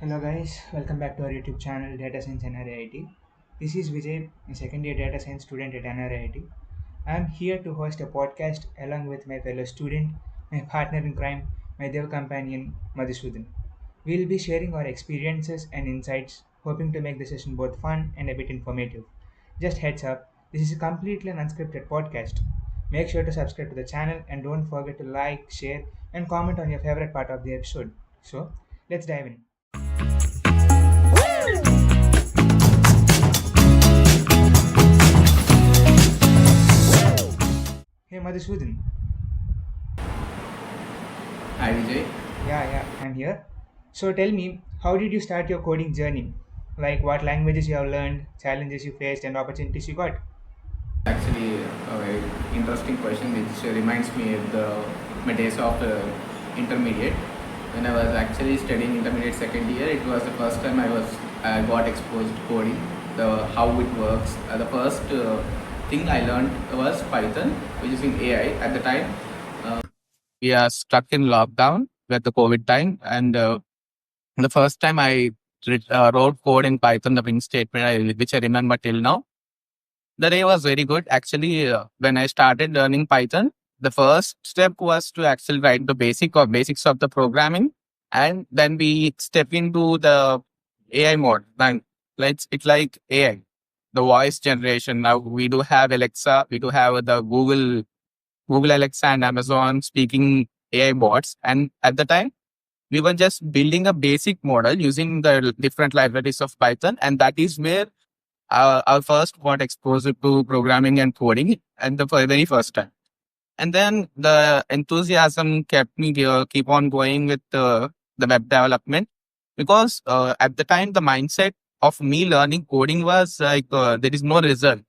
Hello guys, welcome back to our YouTube channel Data Science NRIIT. This is Vijay, a second year data science student at NRIIT. I am here to host a podcast along with my fellow student, my partner in crime, my dear companion Madhusudhan. We will be sharing our experiences and insights, hoping to make the session both fun and a bit informative. Just heads up, this is a completely an unscripted podcast. Make sure to subscribe to the channel and don't forget to like, share, and comment on your favorite part of the episode. So, let's dive in. Hey Madhusudhan. Hi Vijay. Yeah, I'm here. So tell me, how did you start your coding journey? Like what languages you have learned, challenges you faced, and opportunities you got? Actually, a very interesting question which reminds me of my days of intermediate. When I was actually studying intermediate second year, it was the first time I got exposed to coding, the how it works. The first thing I learned was Python, which is in AI. At the time, we are stuck in lockdown with the COVID time, and the first time I wrote code in Python, the print statement, which I remember till now. The day was very good. Actually, when I started learning Python, the first step was to actually write the basics of the programming, and then we step into the AI mode. Then it's like AI, the voice generation. Now we do have Alexa, we do have the Google Alexa and Amazon speaking AI bots, and at the time we were just building a basic model using the different libraries of Python, and that is where I first got exposed to programming and coding, and the very first time. And then the enthusiasm kept me keep on going with the web development because at the time the mindset of me learning coding was like there is no result,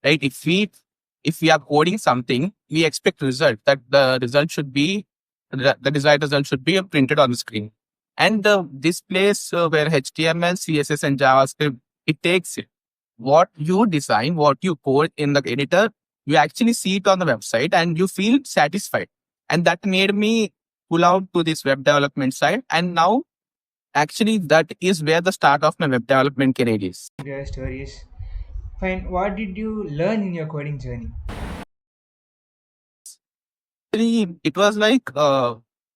right? If we are coding something, we expect result that the result should be the desired result should be printed on the screen. And this place where HTML, CSS, and JavaScript it takes it what you design, what you code in the editor, you actually see it on the website and you feel satisfied. And that made me pull out to this web development side. And now, actually, that is where the start of my web development career is. Your stories. Fine. What did you learn in your coding journey? Actually, it was like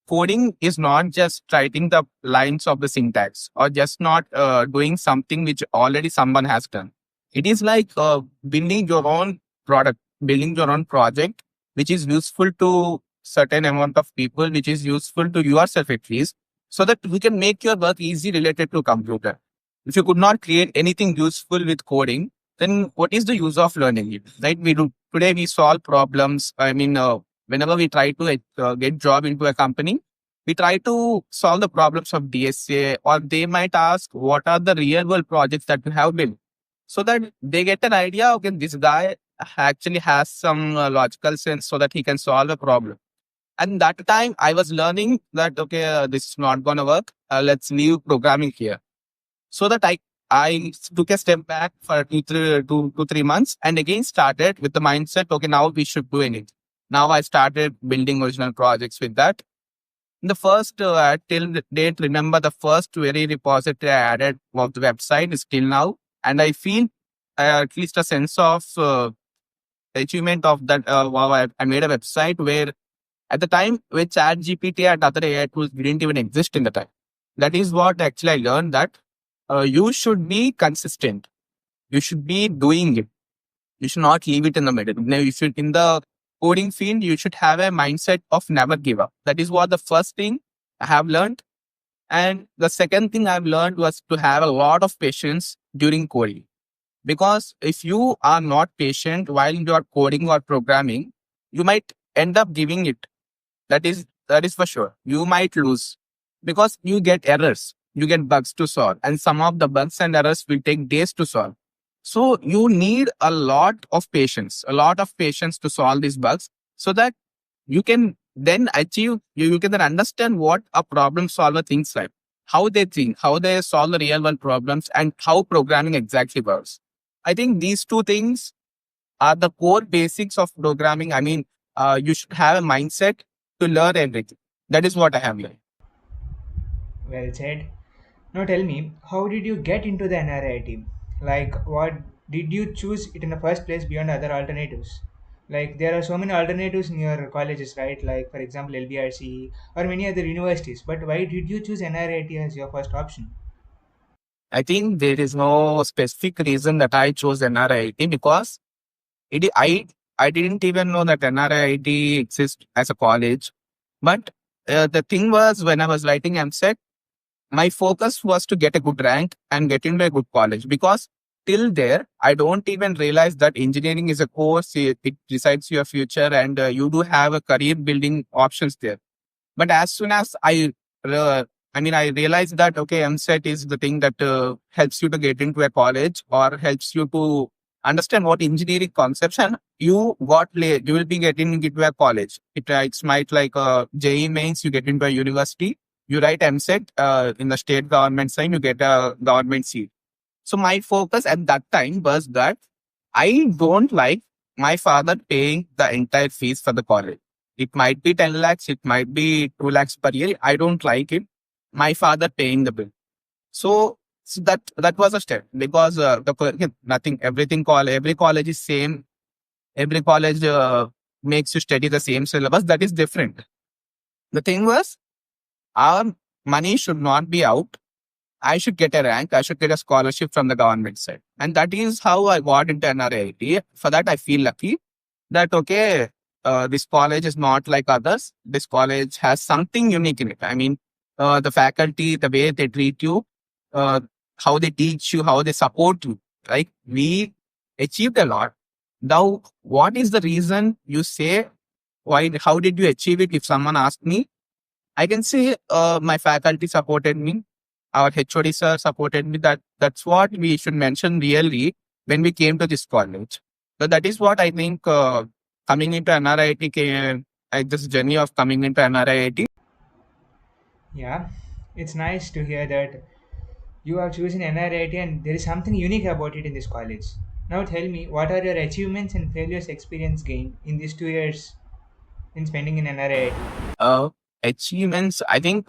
coding is not just writing the lines of the syntax or just not doing something which already someone has done. It is like building your own product, building your own project, which is useful to certain amount of people, which is useful to yourself at least, so that we can make your work easy related to computer. If you could not create anything useful with coding, then what is the use of learning it? Right? We do today we solve problems. I mean, whenever we try to get job into a company, we try to solve the problems of DSA, or they might ask what are the real world projects that you have built, so that they get an idea. Okay, this guy actually has some logical sense, so that he can solve a problem. And that time I was learning that okay, this is not gonna work. Let's leave programming here, so that I took a step back for 2 to 3 months and again started with the mindset. Okay, now we should do anything. Now I started building original projects with that. The first till the date, remember the first very repository I added of the website is till now, and I feel at least a sense of achievement of that. Wow, I made a website where at the time with Chat GPT and other AI tools didn't even exist in the time. That is what actually I learned that you should be consistent. You should be doing it. You should not leave it in the middle. Now, you should in the coding field, you should have a mindset of never give up. That is what the first thing I have learned. And the second thing I've learned was to have a lot of patience during coding. Because if you are not patient while you are coding or programming, you might end up giving it. That is for sure. You might lose because you get errors, you get bugs to solve, and some of the bugs and errors will take days to solve. So you need a lot of patience to solve these bugs, so that you can then you can then understand what a problem solver thinks like, how they think, how they solve the real world problems, and how programming exactly works. I think these two things are the core basics of programming. I mean, you should have a mindset to learn everything. That is what I have learned. Well said. Now tell me, how did you get into the NRIT? Like, what did you choose it in the first place beyond other alternatives? Like, there are so many alternatives in your colleges, right? Like, for example, LBRC or many other universities. But why did you choose NRIT as your first option? I think there is no specific reason that I chose NRIT because it, I didn't even know that NRIT exists as a college. But the thing was, when I was writing MSET, my focus was to get a good rank and get into a good college because till there, I don't even realize that engineering is a course, it decides your future, and you do have a career building options there. But as soon as uh, I realized that, okay, MSET is the thing that helps you to get into a college or helps you to understand what engineering concepts and you will be getting into a college. It's might like JE mains, you get into a university, you write MSET in the state government side, you get a government seat. So my focus at that time was that I don't like my father paying the entire fees for the college. It might be 10 lakhs, it might be 2 lakhs per year. I don't like it. My father paying the bill. So that was a step because nothing, every college is same. Every college makes you study the same syllabus. That is different. The thing was, our money should not be out. I should get a rank. I should get a scholarship from the government side. And that is how I got into NRIT. For that, I feel lucky that, okay, this college is not like others. This college has something unique in it. I mean, the faculty, the way they treat you, uh, how they teach you, how they support you, right? We achieved a lot. Now, what is the reason you say, why, how did you achieve it? If someone asked me, I can say my faculty supported me. Our HOD sir supported me. That's what we should mention really when we came to this college. So that is what I think coming into NRIT came, like this journey of coming into NRIT. Yeah, it's nice to hear that you have chosen NRIT and there is something unique about it in this college. Now tell me, what are your achievements and failures experience gained in these 2 years in spending in NRIT? Uh, Achievements, I think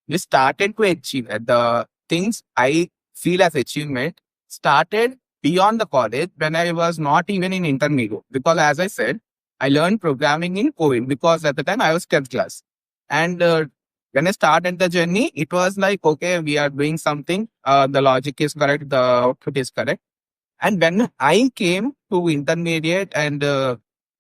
we started to achieve the things I feel as achievement started beyond the college when I was not even in intermediate. Because as I said, I learned programming in COVID because at the time I was 10th class. And when I started the journey, it was like, okay, we are doing something. The logic is correct. The output is correct. And when I came to intermediate and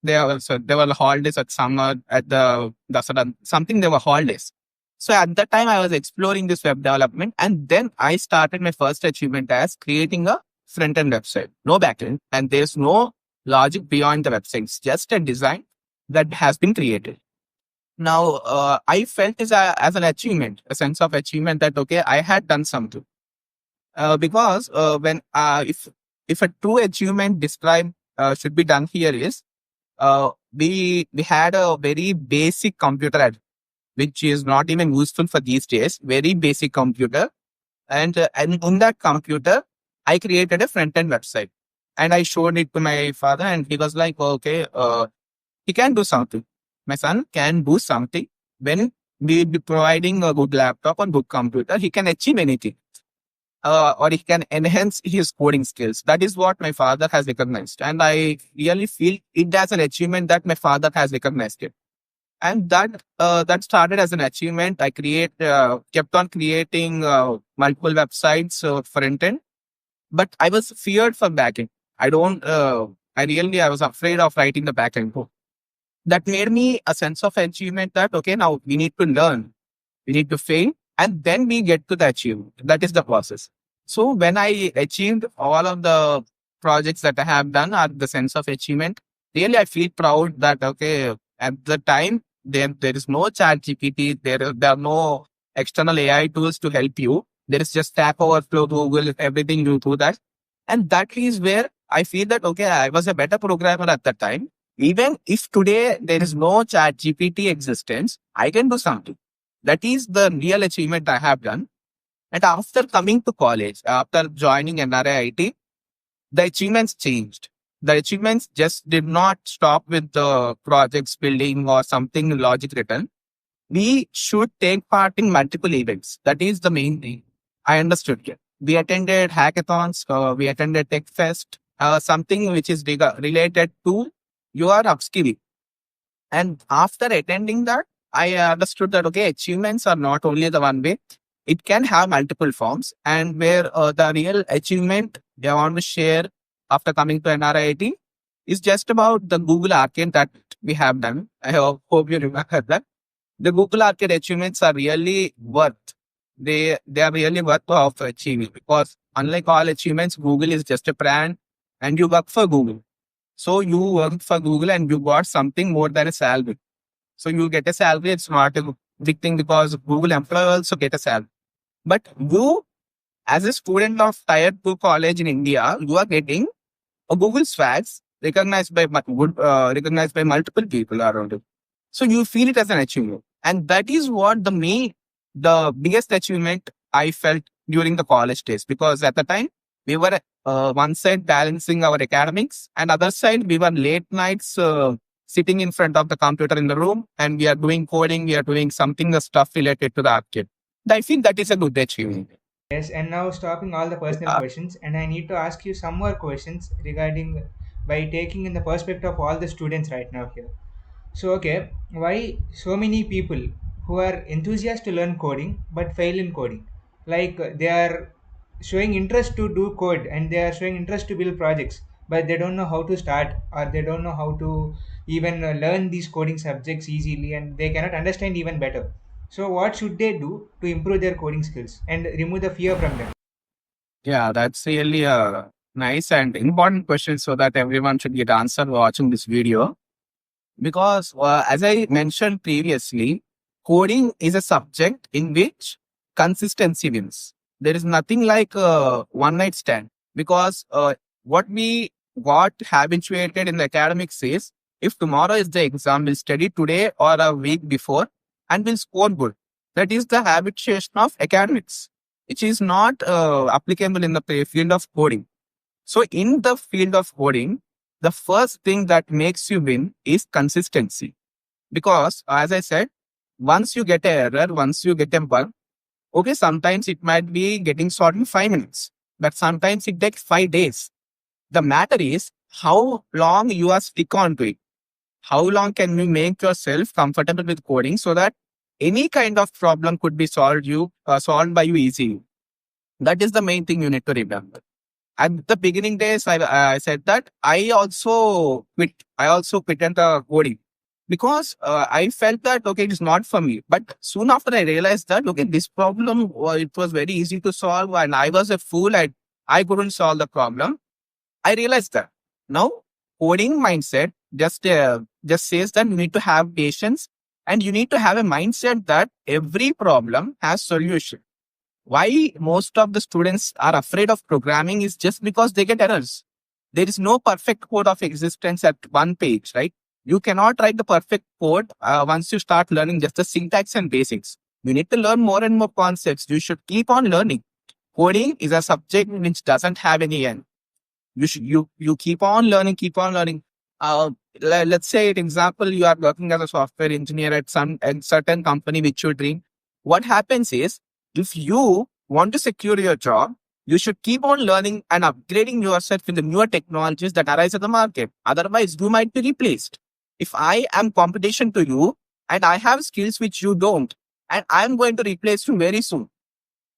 there were holidays at summer at the sudden something there were holidays. So at that time I was exploring this web development and then I started my first achievement as creating a front end website, no backend, and there's no logic beyond the website. It's just a design that has been created. Now I felt this as an achievement, a sense of achievement that okay, I had done something because when if a true achievement describe should be done here is we had a very basic computer which is not even useful for these days, very basic computer, and in that computer I created a front end website and I showed it to my father and he was like, okay, he can do something, my son can do something. When we be providing a good laptop or good computer, he can achieve anything, or he can enhance his coding skills. That is what my father has recognized. And I really feel it as an achievement that my father has recognized it. And that started as an achievement. Kept on creating multiple websites for intent, but I was feared for backend. I don't, I was afraid of writing the backend code. That made me a sense of achievement that, okay, now we need to learn, we need to fail, and then we get to the achievement. That is the process. So when I achieved all of the projects that I have done at the sense of achievement, really I feel proud that okay, at the time there is no chat GPT, there are no external AI tools to help you. There is just Stack Overflow, Google, everything you do that. And that is where I feel that okay, I was a better programmer at that time. Even if today there is no chat GPT existence, I can do something. That is the real achievement I have done. And after coming to college, after joining NRIT, the achievements changed. The achievements just did not stop with the projects building or something logic written. we should take part in multiple events. That is the main thing. I understood it. We attended hackathons, we attended tech fest, something which is related to your upskilling. And after attending that, I understood that, okay, achievements are not only the one way, it can have multiple forms. And where the real achievement they want to share after coming to NRIT is just about the Google Arcade that we have done. I hope you remember that. The Google Arcade achievements are really worth. They are really worth of achieving, because unlike all achievements, Google is just a brand and you work for Google. So you work for Google and you got something more than a salary. So you get a salary. It's not a big thing because Google employee also get a salary. But you, as a student of Tier 2 college in India, you are getting a Google swags recognized by multiple people around you. So you feel it as an achievement. And that is what the biggest achievement I felt during the college days, because at the time we were one side balancing our academics and other side we were late nights sitting in front of the computer in the room and we are doing coding, we are doing something, the stuff related to the arcade. I feel that is a good achievement. Yes, and now stopping all the personal questions, and I need to ask you some more questions regarding by taking in the perspective of all the students right now here. So, okay, why so many people who are enthusiastic to learn coding but fail in coding? Like they are showing interest to do code and they are showing interest to build projects, but they don't know how to start or they don't know how to even learn these coding subjects easily and they cannot understand even better. So, what should they do to improve their coding skills and remove the fear from them? Yeah, that's really a nice and important question so that everyone should get answer watching this video. Because as I mentioned previously, coding is a subject in which consistency wins. There is nothing like a one night stand, because what we got habituated in the academics is, if tomorrow is the exam, we'll study today or a week before and we'll score good. That is the habituation of academics, which is not applicable in the field of coding. So in the field of coding, the first thing that makes you win is consistency. Because as I said, once you get an error, once you get a bug, okay, sometimes it might be getting solved in 5 minutes, but sometimes it takes 5 days. The matter is how long you are stick on to it. How long can you make yourself comfortable with coding so that any kind of problem could be solved by you easily. That is the main thing you need to remember. At the beginning days, I said that I also quit. I also quitted the coding because I felt that, okay, it is not for me. But soon after I realized that, okay, this problem, it was very easy to solve and I was a fool. I couldn't solve the problem. I realized that now coding mindset just says that you need to have patience and you need to have a mindset that every problem has solution. Why most of the students are afraid of programming is just because they get errors. There is no perfect code of existence at one page, right? You cannot write the perfect code once you start learning just the syntax and basics. You need to learn more and more concepts. You should keep on learning. Coding is a subject which doesn't have any end. You keep on learning, keep on learning. Let's say, for example, you are working as a software engineer at some certain company which you dream. What happens is, if you want to secure your job, you should keep on learning and upgrading yourself with the newer technologies that arise in the market. Otherwise, you might be replaced. If I am competition to you and I have skills which you don't, and I'm going to replace you very soon.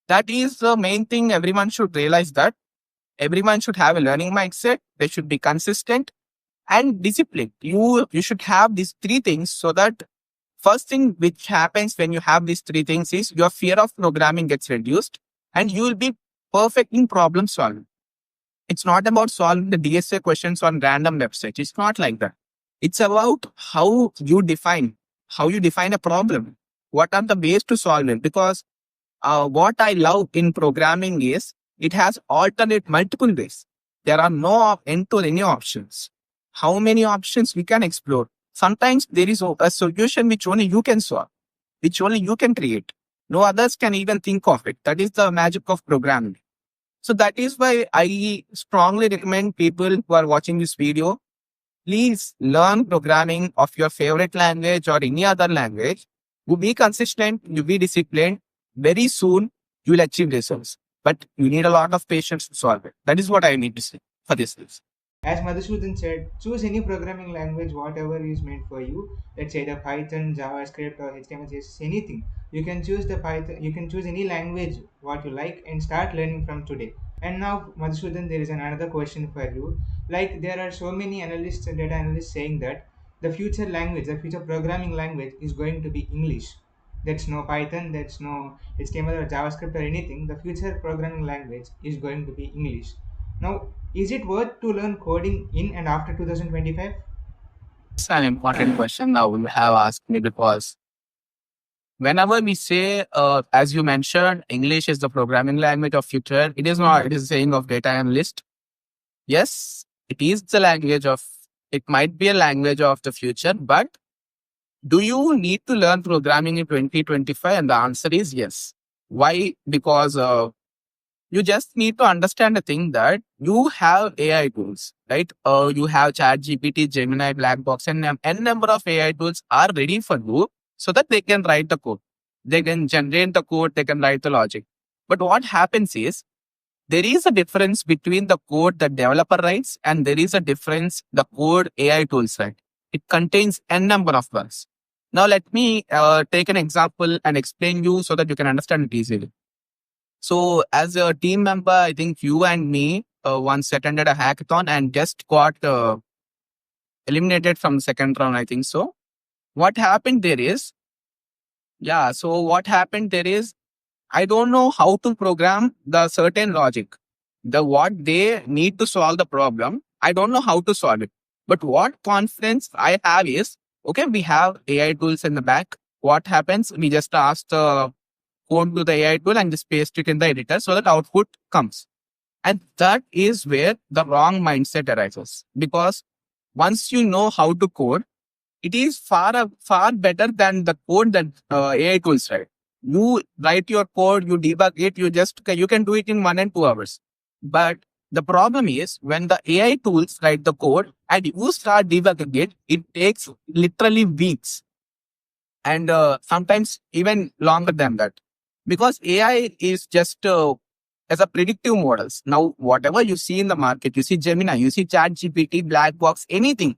That is the main thing. Everyone should realize that everyone should have a learning mindset. They should be consistent and disciplined. You should have these three things so that first thing which happens when you have these three things is your fear of programming gets reduced and you will be perfect in problem solving. It's not about solving the DSA questions on random websites. It's not like that. It's about how you define a problem. What are the ways to solve it? Because what I love in programming is it has alternate multiple ways. There are no end to any options. How many options we can explore? Sometimes there is a solution which only you can solve, which only you can create. No others can even think of it. That is the magic of programming. So that is why I strongly recommend people who are watching this video, please learn programming of your favorite language or any other language. You be consistent, you be disciplined. Very soon, you will achieve results. But you need a lot of patience to solve it. That is what I need to say for this. As Madhusudhan said, choose any programming language, whatever is meant for you. Let's say the Python, JavaScript, or HTML, CSS, anything. You can choose the Python. You can choose any language what you like and start learning from today. And now, Madhusudhan, there is another question for you. Like there are so many analysts and data analysts saying that the future language, the future programming language, is going to be English. That's no Python, that's no HTML or JavaScript or anything. The future programming language is going to be English. Now, is it worth to learn coding in and after 2025? It's an important question now you have asked me because whenever we say, as you mentioned, English is the programming language of future, it is not, it is saying of data analyst. Yes, it is the language of, it might be a language of the future, but do you need to learn programming in 2025? And the answer is yes. Why? Because you just need to understand the thing that you have AI tools, right? You have ChatGPT, Gemini, Blackbox, and n number of AI tools are ready for you so that they can write the code. They can generate the code, they can write the logic. But what happens is there is a difference between the code the developer writes and there is a difference the code AI tools write. It contains n number of bugs. Now let me take an example and explain you so that you can understand it easily. So as a team member, I think you and me once attended a hackathon and just got eliminated from the second round, I think so. What happened there is, I don't know how to program the certain logic. The what they need to solve the problem, I don't know how to solve it. But what confidence I have is, okay, we have AI tools in the back. What happens? We just ask the code to the AI tool and just paste it in the editor so that output comes. And that is where the wrong mindset arises. Because once you know how to code, it is far better than the code that AI tools write. You write your code, you debug it, you can do it in 1 and 2 hours. But the problem is when the AI tools write the code and you start debugging it, it takes literally weeks and sometimes even longer than that. Because AI is just as a predictive models. Now, whatever you see in the market, you see Gemini, you see ChatGPT, Blackbox, anything,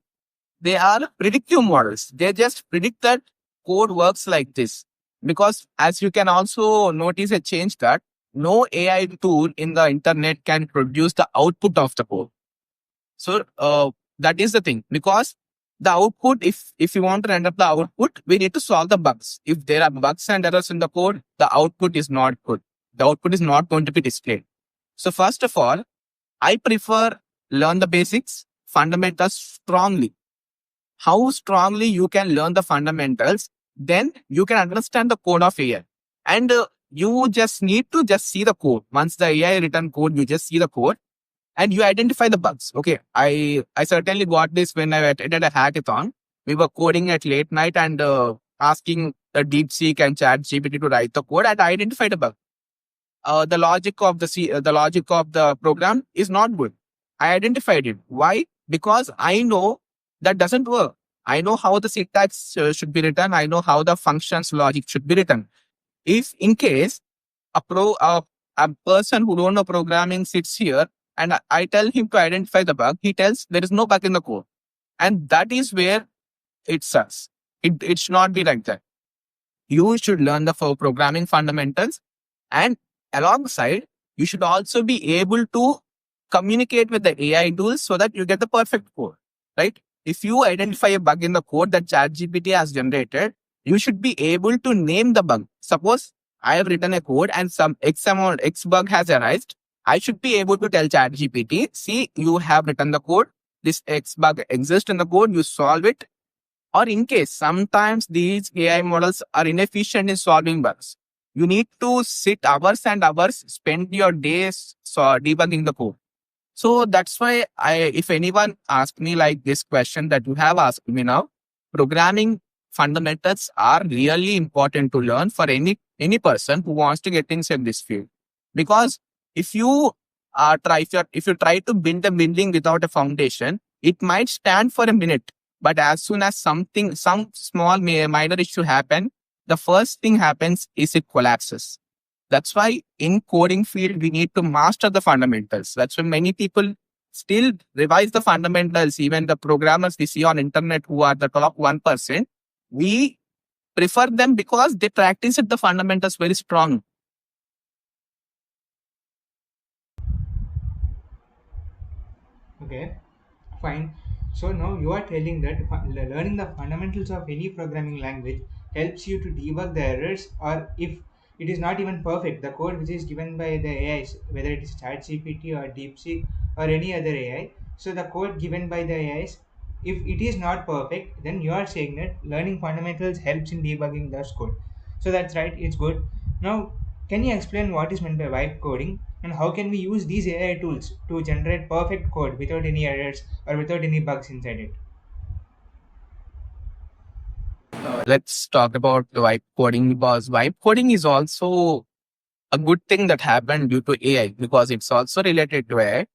they are predictive models. They just predict that code works like this. Because as you can also notice a change that no AI tool in the internet can produce the output of the code. So that is the thing. Because the output, if you want to render the output, we need to solve the bugs. If there are bugs and errors in the code, the output is not good. The output is not going to be displayed. So first of all, I prefer learn the basics, fundamentals strongly. How strongly you can learn the fundamentals, then you can understand the code of AI. And you just need to just see the code. Once the AI written code, you just see the code and you identify the bugs. Okay, I certainly got this when I attended a hackathon. We were coding at late night and asking the DeepSeek and ChatGPT to write the code and identify the bug. The logic of the program is not good. I identified it. Why? Because I know that doesn't work. I know how the syntax should be written. I know how the functions logic should be written. If in case a person who don't know programming sits here and I tell him to identify the bug, he tells there is no bug in the code. And that is where it sucks. It should not be like that. You should learn the programming fundamentals and alongside, you should also be able to communicate with the AI tools so that you get the perfect code, right? If you identify a bug in the code that ChatGPT has generated, you should be able to name the bug. Suppose I have written a code and some X bug has arisen. I should be able to tell ChatGPT, see, you have written the code. This X bug exists in the code. You solve it. Or in case sometimes these AI models are inefficient in solving bugs. You need to sit hours and hours, spend your days debugging the code. So that's why if anyone asks me like this question that you have asked me now, programming fundamentals are really important to learn for any person who wants to get inside this field. Because if you try to build a building without a foundation, it might stand for a minute. But as soon as some small minor issue happen, the first thing happens is it collapses. That's why in coding field, we need to master the fundamentals. That's why many people still revise the fundamentals. Even the programmers we see on internet who are the top 1%, we prefer them because they practice the fundamentals very strong. Okay, fine. So now you are telling that learning the fundamentals of any programming language helps you to debug the errors, or if it is not even perfect, the code which is given by the AIs, whether it is ChatGPT or DeepSeek or any other AI. So the code given by the AIs, if it is not perfect, then you are saying that learning fundamentals helps in debugging the code. So that's right. It's good. Now, can you explain what is meant by vibe coding and how can we use these AI tools to generate perfect code without any errors or without any bugs inside it? Let's talk about the vibe coding, because vibe coding is also a good thing that happened due to AI, because it's also related to AI.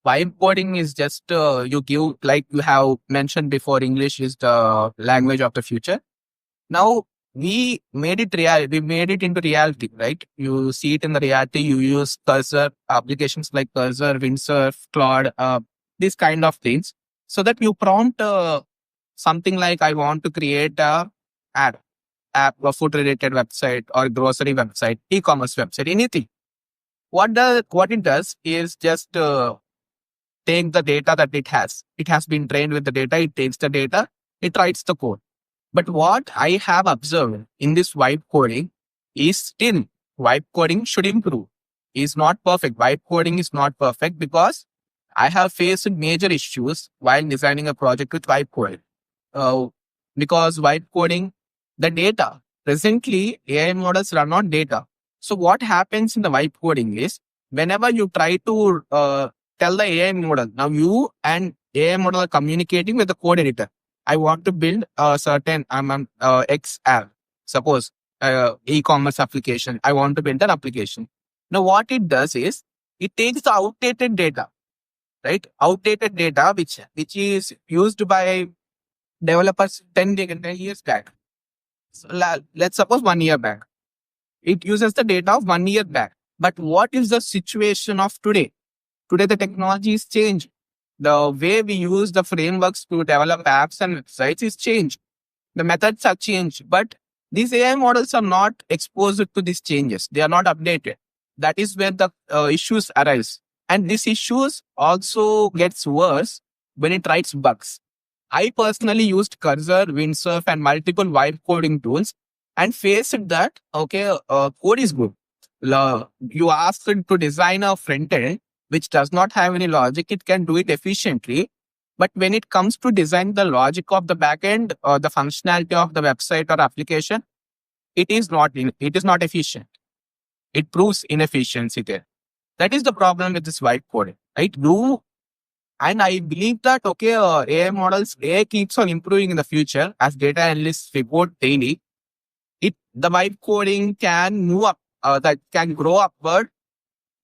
Vibe coding is just you give, like you have mentioned before, English is the language of the future. Now we made it into reality, right? You see it in the reality. You use cursor applications like Cursor, Windsurf, Claude, these kind of things, so that you prompt something like, I want to create a app, a food related website or grocery website, e-commerce website, anything. What it does is just take the data that it has. It has been trained with the data. It takes the data. It writes the code. But what I have observed in this vibe coding is still vibe coding should improve. Is not perfect. Vibe coding is not perfect because I have faced major issues while designing a project with vibe coding. Uh, because vibe coding, the data, presently AI models run on data. So what happens in the vibe coding is, whenever you try to tell the AI model, now you and AI model are communicating with the code editor. I want to build a certain X app, suppose e-commerce application. I want to build an application. Now what it does is it takes the outdated data, right? Outdated data which is used by developers 10 years back. So let's suppose 1 year back. It uses the data of 1 year back. But what is the situation of today? Today, the technology is changed. The way we use the frameworks to develop apps and websites is changed. The methods are changed, but these AI models are not exposed to these changes. They are not updated. That is where the issues arise. And these issues also gets worse when it writes bugs. I personally used Cursor, Windsurf, and multiple vibe coding tools and faced that, okay, code is good. You ask it to design a front end which does not have any logic, it can do it efficiently. But when it comes to design the logic of the backend or the functionality of the website or application, it is not efficient. It proves inefficiency there. That is the problem with this vibe coding, right? And I believe that, okay, AI keeps on improving in the future as data analysts report daily. The vibe coding can move up, that can grow upward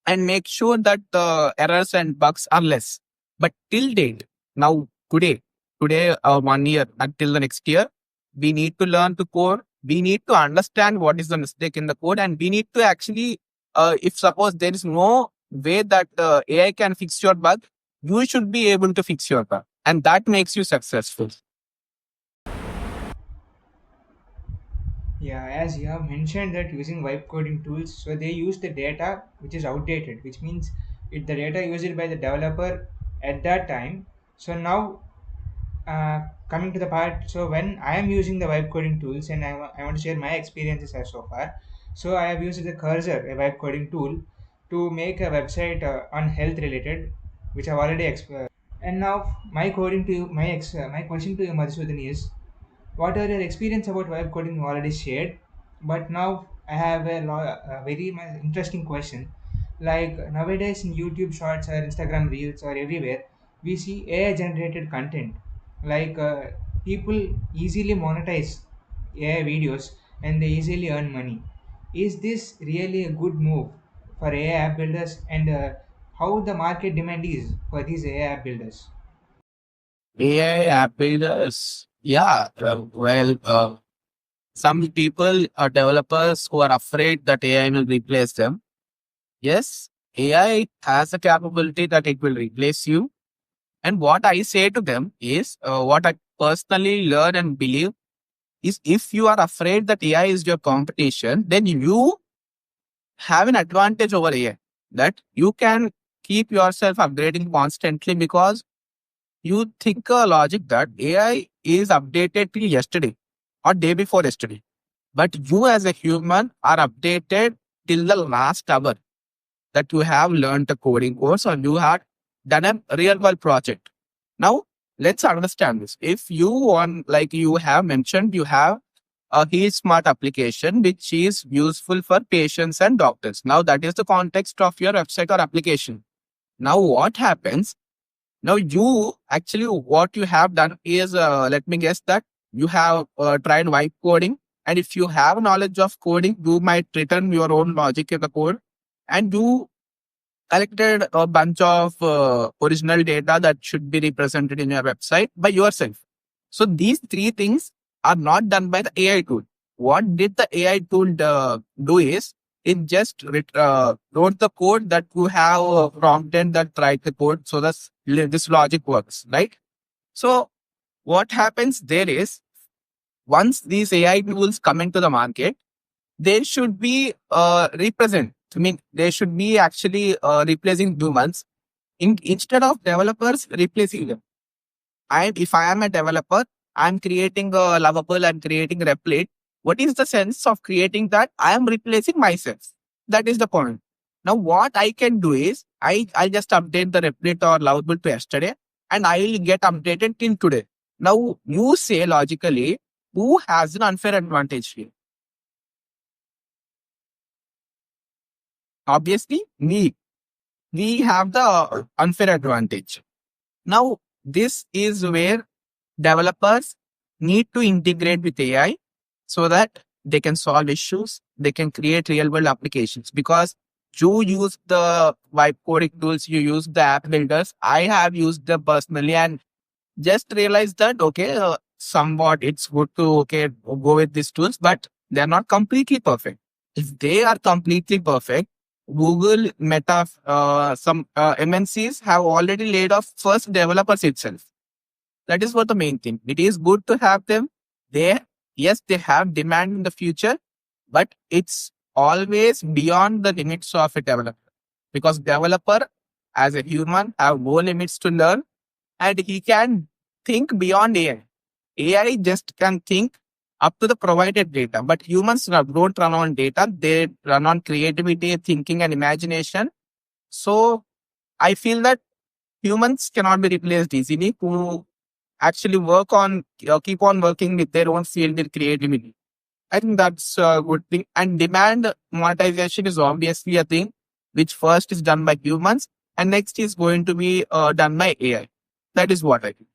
and make sure that the errors and bugs are less. But till date, now today, 1 year until the next year, we need to learn to code. We need to understand what is the mistake in the code, and we need to actually, if suppose there is no way that AI can fix your bug, you should be able to fix your bug, and that makes you successful. Yeah, as you have mentioned that using vibe coding tools, so they use the data which is outdated, which means the data used by the developer at that time. So now coming to the part, so when I am using the vibe coding tools and I want to share my experiences as so far. So I have used the Cursor, a vibe coding tool, to make a website on health related, which I've already explained. And now my coding to you, my question to you, Madhusudhan, is what are your experience about vibe coding you already shared, but now I have a very interesting question. Like nowadays in YouTube shorts or Instagram reels or everywhere, we see AI generated content. Like people easily monetize AI videos and they easily earn money. Is this really a good move for AI app builders, and how the market demand is for these AI app builders? AI app builders, yeah, well, Some people are developers who are afraid that AI will replace them. Yes, AI has a capability that it will replace you. And what I say to them is what I personally learn and believe is if you are afraid that AI is your competition, then you have an advantage over AI, that you can keep yourself upgrading constantly because you think a logic that AI is updated till yesterday or day before yesterday. But you as a human are updated till the last hour that you have learned a coding course or you have done a real world project. Now, let's understand this. If you want, like you have mentioned, you have a Heat Smart application which is useful for patients and doctors. Now, that is the context of your website or application. Now, what happens? Now, you actually, what you have done is, let me guess that you have tried vibe coding. And if you have knowledge of coding, you might return your own logic in the code and you collected a bunch of original data that should be represented in your website by yourself. So these three things are not done by the AI tool. What did the AI tool do is it just wrote the code that you have prompted that write the code so that this logic works, right? So what happens there is once these AI tools come into the market, they should be represent. I mean, they should be actually replacing humans instead of developers replacing them. If I am a developer, I'm creating a lovable and creating a replit. What is the sense of creating that? I am replacing myself. That is the point. Now, what I can do is I just update the replit or lovable to yesterday, and I will get updated till today. Now, you say logically, who has an unfair advantage here? Obviously, we have the unfair advantage. Now, this is where developers need to integrate with AI so that they can solve issues, they can create real world applications. Because you use the vibe coding tools, you use the app builders. I have used them personally and just realized that, okay, somewhat it's good to, okay, go with these tools, but they're not completely perfect. If they are completely perfect, Google, Meta, some MNCs have already laid off first developers itself. That is what the main thing. It is good to have them there. Yes, they have demand in the future, but it's always beyond the limits of a developer. Because developer as a human have more limits to learn and he can think beyond AI. AI just can think up to the provided data, but humans don't run on data. They run on creativity, thinking and imagination. So I feel that humans cannot be replaced easily who actually work on, keep on working with their own field in creativity. I think that's a good thing. And demand monetization is obviously a thing which first is done by humans and next is going to be done by AI. That is what I think.